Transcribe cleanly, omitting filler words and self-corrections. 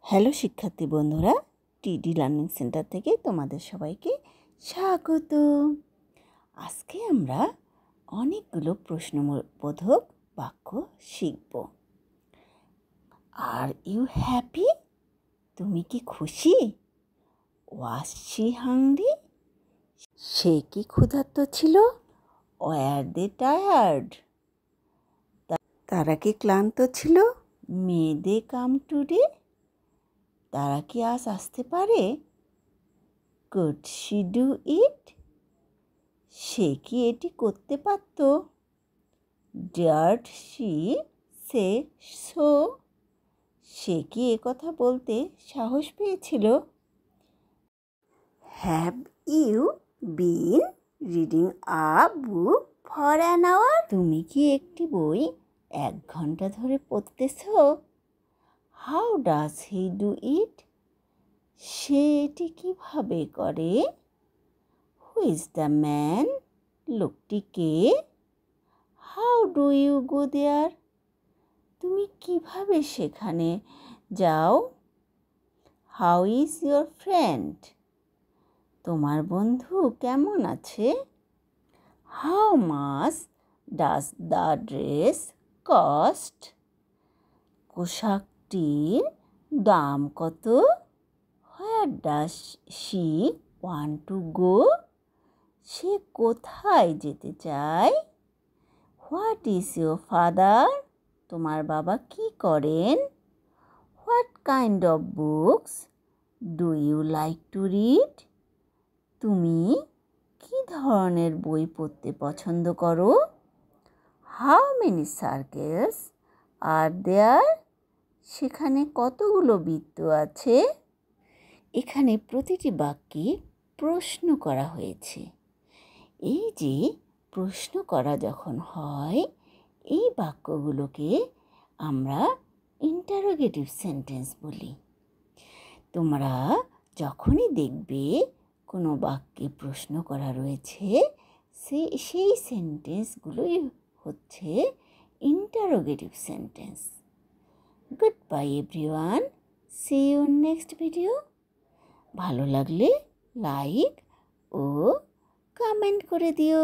Hello শিক্ষার্থী বন্ধুরা, টিডি লার্নিং সেন্টার থেকে তোমাদের সবাইকে স্বাগত। আজকে আমরা অনেকগুলো প্রশ্নবোধক বাক্য শিখব। Are you happy? তুমি কি খুশি? Was she hungry? সে কি ক্ষুধার্ত ছিল? Were they tired? তারা কি ক্লান্ত ছিল? May they come today? তারা কি আজ আসতে পারে? Could she do it? সে কি এটি করতে পারত? ডেয়ার্ড শি সে সো? সে কি একথা বলতে সাহস পেয়েছিল? Have you been reading a book for an hour? তুমি কি একটি বই 1 ঘন্টা ধরে পড়তেছ? How does he do it? সে এটি কিভাবে করে? Who is the man? লোকটি কে? How do you go there? তুমি কিভাবে সেখানে যাও? How is your friend? তোমার বন্ধু কেমন আছে? How much does the dress cost? পোশাকটির দাম কত? Where does she want to go? সে কোথায় যেতে চায়? What is your father? তোমার বাবা কি করেন? What kind of books do you like to read? তুমি কি ধরনের বই পড়তে পছন্দ করো? How many circles are there? সেখানে কতগুলো বৃত্ত আছে? এখানে প্রতিটি বাক্যে প্রশ্ন করা হয়েছে। এই যে প্রশ্ন করা যখন হয়, এই বাক্যগুলোকে আমরা ইন্টারোগেটিভ সেন্টেন্স বলি। তোমরা যখনই দেখবে কোনো বাক্যে প্রশ্ন করা রয়েছে, সেই সেন্টেন্সগুলোই হচ্ছে interrogative sentence. Good bye everyone, see you next video. ভালো লাগলে লাইক ও কমেন্ট করে দিও।